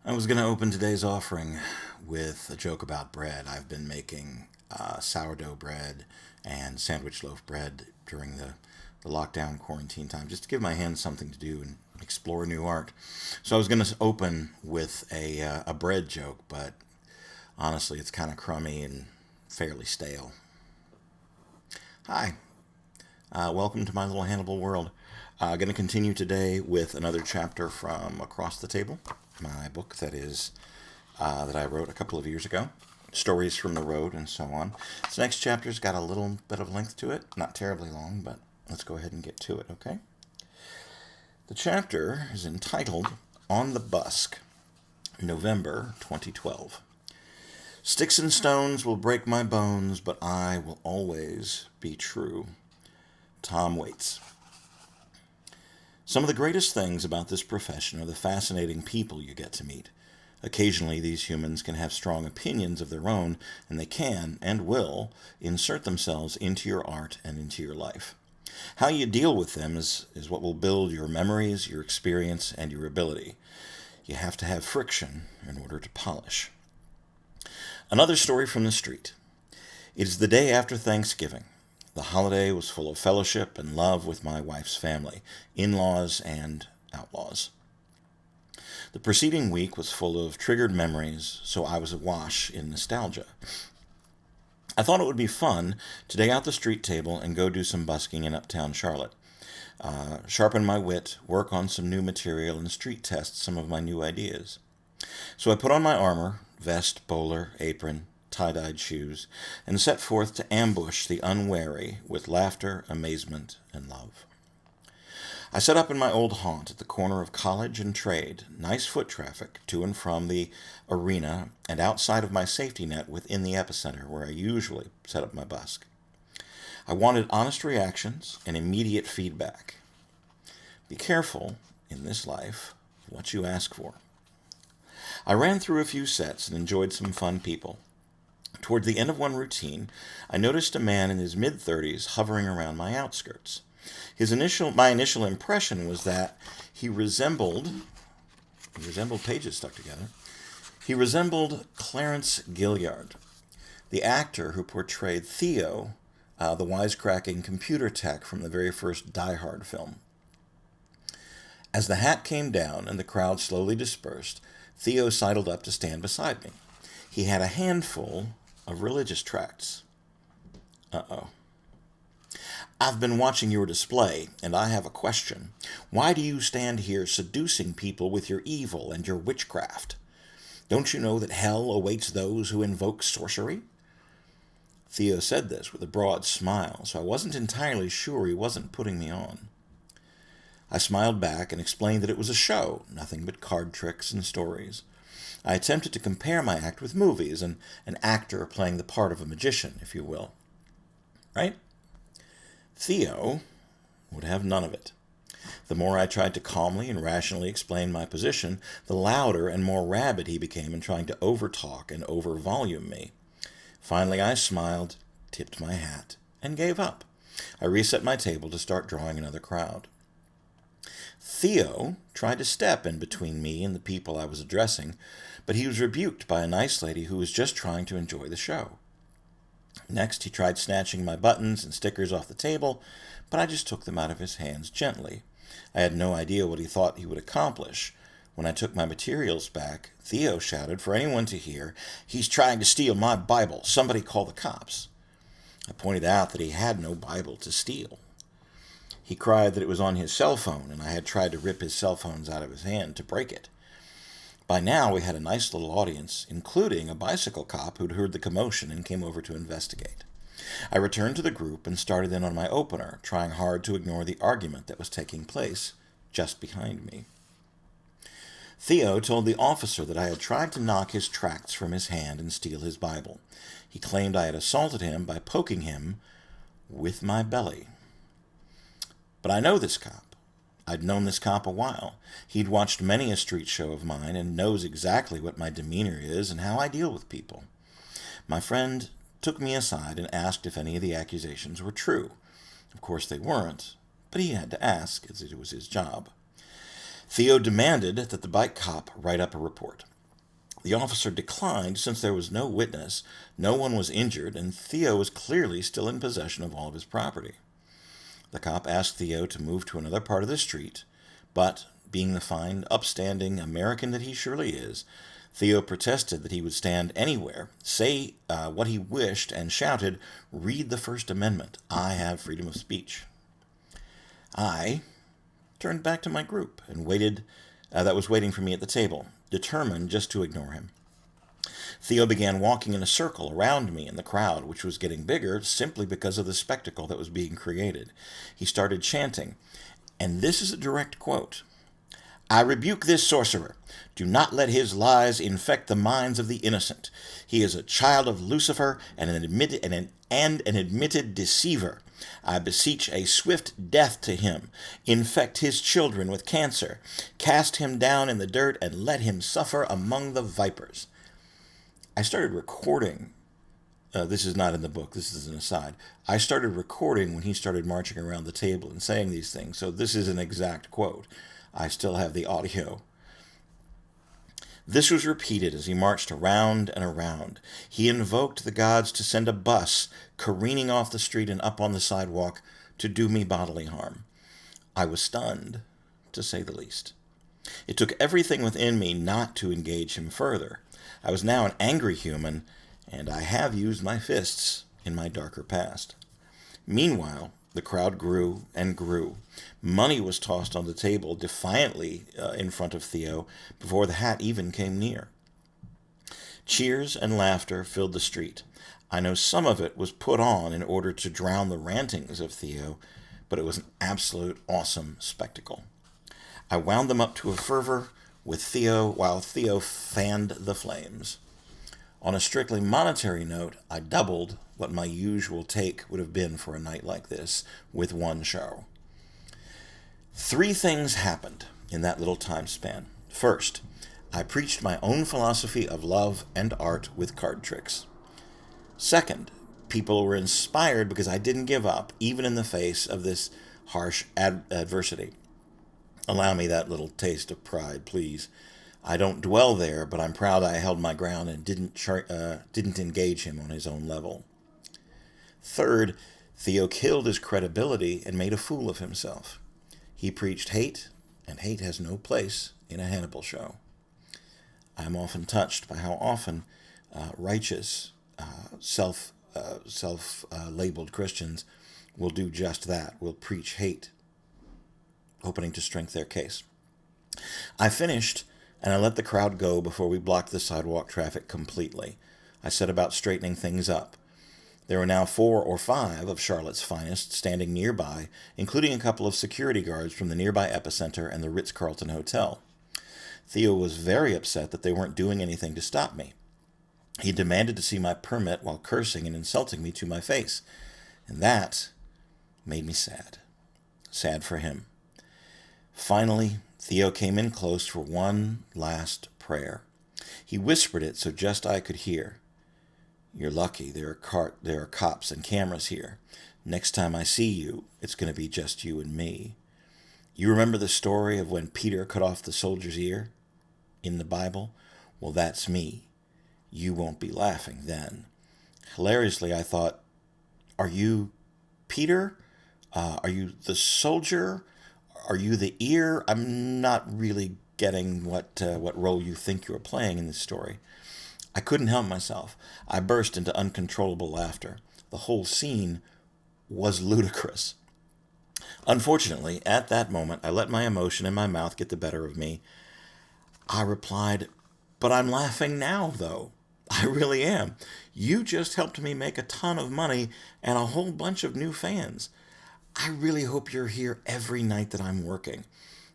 I was going to open today's offering with a joke about bread. I've been making sourdough bread and sandwich loaf bread during the lockdown quarantine time, just to give my hands something to do and explore new art. So I was going to open with a bread joke, but honestly, it's kind of crummy and fairly stale. Hi, welcome to my little Hannibal world. Going to continue today with another chapter from Across the Table, my book that I wrote a couple of years ago. Stories from the road and so on. This next chapter's got a little bit of length to it, not terribly long, but let's go ahead and get to it, okay? The chapter is entitled On the Busk, November 2012. Sticks and stones will break my bones, but I will always be true. Tom Waits. Some of the greatest things about this profession are the fascinating people you get to meet. Occasionally, these humans can have strong opinions of their own, and they can, and will, insert themselves into your art and into your life. How you deal with them is what will build your memories, your experience, and your ability. You have to have friction in order to polish. Another story from the street. It is the day after Thanksgiving. The holiday was full of fellowship and love with my wife's family, in-laws and outlaws. The preceding week was full of triggered memories, so I was awash in nostalgia. I thought it would be fun to day out the street table and go do some busking in uptown Charlotte. Sharpen my wit, work on some new material, and street test some of my new ideas. So I put on my armor, vest, bowler, apron, tie-dyed shoes, and set forth to ambush the unwary with laughter, amazement, and love. I set up in my old haunt at the corner of College and Trade, nice foot traffic to and from the arena, and outside of my safety net within the epicenter where I usually set up my busk. I wanted honest reactions and immediate feedback. Be careful, in this life, what you ask for. I ran through a few sets and enjoyed some fun people. Toward the end of one routine, I noticed a man in his mid-30s hovering around my outskirts. My initial impression was that he resembled pages stuck together. He resembled Clarence Gilliard, the actor who portrayed Theo, the wisecracking computer tech from the very first Die Hard film. As the hat came down and the crowd slowly dispersed, Theo sidled up to stand beside me. He had a handful of religious tracts. Uh-oh. I've been watching your display, and I have a question. Why do you stand here seducing people with your evil and your witchcraft? Don't you know that hell awaits those who invoke sorcery? Theo said this with a broad smile, so I wasn't entirely sure he wasn't putting me on. I smiled back and explained that it was a show, nothing but card tricks and stories. I attempted to compare my act with movies, and an actor playing the part of a magician, if you will. Right? Theo would have none of it. The more I tried to calmly and rationally explain my position, the louder and more rabid he became in trying to overtalk and overvolume me. Finally, I smiled, tipped my hat, and gave up. I reset my table to start drawing another crowd. Theo tried to step in between me and the people I was addressing, but he was rebuked by a nice lady who was just trying to enjoy the show. Next, he tried snatching my buttons and stickers off the table, but I just took them out of his hands gently. I had no idea what he thought he would accomplish. When I took my materials back, Theo shouted for anyone to hear, "He's trying to steal my Bible. Somebody call the cops." I pointed out that he had no Bible to steal. He cried that it was on his cell phone, and I had tried to rip his cell phones out of his hand to break it. By now, we had a nice little audience, including a bicycle cop who'd heard the commotion and came over to investigate. I returned to the group and started in on my opener, trying hard to ignore the argument that was taking place just behind me. Theo told the officer that I had tried to knock his tracts from his hand and steal his Bible. He claimed I had assaulted him by poking him with my belly. But I know this cop. I'd known this cop a while. He'd watched many a street show of mine and knows exactly what my demeanor is and how I deal with people. My friend took me aside and asked if any of the accusations were true. Of course they weren't, but he had to ask, as it was his job. Theo demanded that the bike cop write up a report. The officer declined since there was no witness, no one was injured, and Theo was clearly still in possession of all of his property. The cop asked Theo to move to another part of the street, but, being the fine, upstanding American that he surely is, Theo protested that he would stand anywhere, say what he wished, and shouted, "Read the First Amendment. I have freedom of speech." I turned back to my group and waited that was waiting for me at the table, determined just to ignore him. Theo began walking in a circle around me and the crowd, which was getting bigger simply because of the spectacle that was being created. He started chanting, and this is a direct quote: "I rebuke this sorcerer. Do not let his lies infect the minds of the innocent. He is a child of Lucifer and an admitted deceiver. I beseech a swift death to him. Infect his children with cancer. Cast him down in the dirt and let him suffer among the vipers." I started recording. This is not in the book. This is an aside. I started recording when he started marching around the table and saying these things. So this is an exact quote. I still have the audio. This was repeated as he marched around and around. He invoked the gods to send a bus careening off the street and up on the sidewalk to do me bodily harm. I was stunned, to say the least. It took everything within me not to engage him further. I was now an angry human, and I have used my fists in my darker past. Meanwhile, the crowd grew and grew. Money was tossed on the table defiantly in front of Theo before the hat even came near. Cheers and laughter filled the street. I know some of it was put on in order to drown the rantings of Theo, but it was an absolute awesome spectacle. I wound them up to a fervor while Theo fanned the flames. On a strictly monetary note, I doubled what my usual take would have been for a night like this with one show. 3 things happened in that little time span. First, I preached my own philosophy of love and art with card tricks. Second, people were inspired because I didn't give up, even in the face of this harsh adversity. Allow me that little taste of pride, please. I don't dwell there, but I'm proud I held my ground and didn't engage him on his own level. Third, Theo killed his credibility and made a fool of himself. He preached hate, and hate has no place in a Hannibal show. I am often touched by how often righteous, self-labeled Christians will do just that, will preach hate, hoping to strengthen their case. I finished, and I let the crowd go before we blocked the sidewalk traffic completely. I set about straightening things up. There were now 4 or 5 of Charlotte's finest standing nearby, including a couple of security guards from the nearby Epicenter and the Ritz-Carlton Hotel. Theo was very upset that they weren't doing anything to stop me. He demanded to see my permit while cursing and insulting me to my face, and that made me sad. Sad for him. Finally, Theo came in close for one last prayer. He whispered it so just I could hear. "You're lucky there are cops and cameras here. Next time I see you, it's going to be just you and me. You remember the story of when Peter cut off the soldier's ear in the Bible? Well, that's me. You won't be laughing then." Hilariously, I thought, "Are you Peter? Are you the soldier? Are you the ear? I'm not really getting what role you think you're playing in this story." I couldn't help myself. I burst into uncontrollable laughter. The whole scene was ludicrous. Unfortunately, at that moment, I let my emotion and my mouth get the better of me. I replied, "But I'm laughing now, though. I really am. You just helped me make a ton of money and a whole bunch of new fans. I really hope you're here every night that I'm working.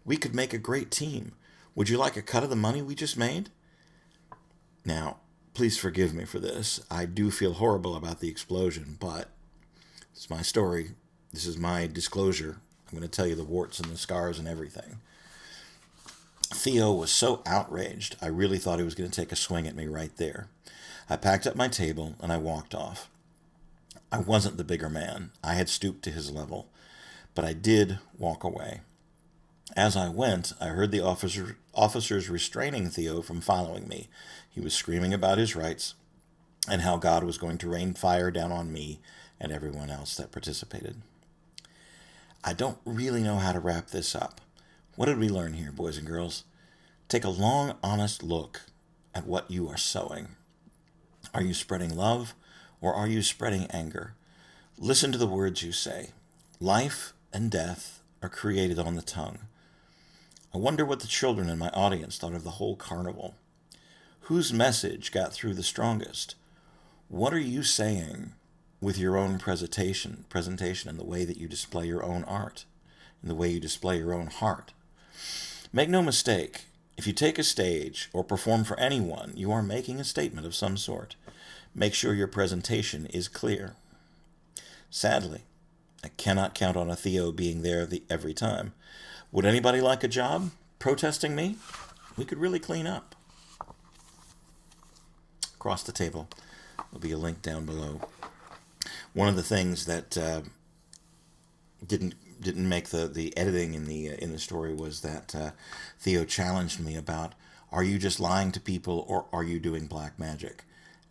We could make a great team. Would you like a cut of the money we just made?" Now, please forgive me for this. I do feel horrible about the explosion, but it's my story. This is my disclosure. I'm going to tell you the warts and the scars and everything. Theo was so outraged, I really thought he was going to take a swing at me right there. I packed up my table and I walked off. I wasn't the bigger man. I had stooped to his level, but I did walk away. As I went, I heard the officers restraining Theo from following me. He was screaming about his rights and how God was going to rain fire down on me and everyone else that participated. I don't really know how to wrap this up. What did we learn here, boys and girls? Take a long, honest look at what you are sowing. Are you spreading love or are you spreading anger? Listen to the words you say. Life and death are created on the tongue. I wonder what the children in my audience thought of the whole carnival. Whose message got through the strongest? What are you saying with your own presentation and the way that you display your own art, and the way you display your own heart? Make no mistake, if you take a stage or perform for anyone, you are making a statement of some sort. Make sure your presentation is clear. Sadly, I cannot count on a Theo being there every time. Would anybody like a job protesting me? We could really clean up. Across the table, there'll be a link down below. One of the things that didn't make the editing in the story was that Theo challenged me about, are you just lying to people or are you doing black magic?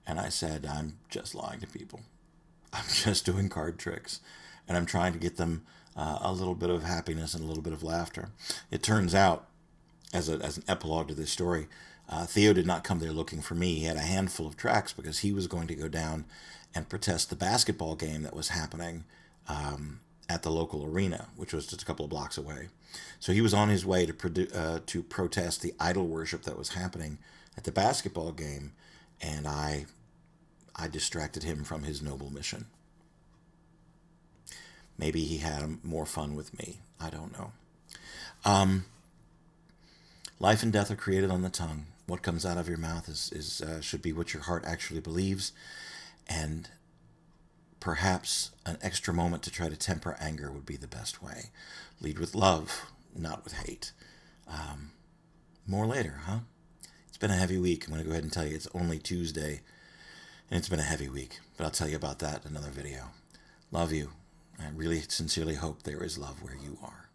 And I said, I'm just lying to people. I'm just doing card tricks, and I'm trying to get them a little bit of happiness and a little bit of laughter. It turns out, as an epilogue to this story, Theo did not come there looking for me. He had a handful of tracks because he was going to go down and protest the basketball game that was happening at the local arena, which was just a couple of blocks away. So he was on his way to protest the idol worship that was happening at the basketball game, and I distracted him from his noble mission. Maybe he had more fun with me. I don't know. Life and death are created on the tongue. What comes out of your mouth should be what your heart actually believes. And perhaps an extra moment to try to temper anger would be the best way. Lead with love, not with hate. More later, huh? It's been a heavy week. I'm going to go ahead and tell you it's only Tuesday, and it's been a heavy week. But I'll tell you about that in another video. Love you. I really sincerely hope there is love where you are.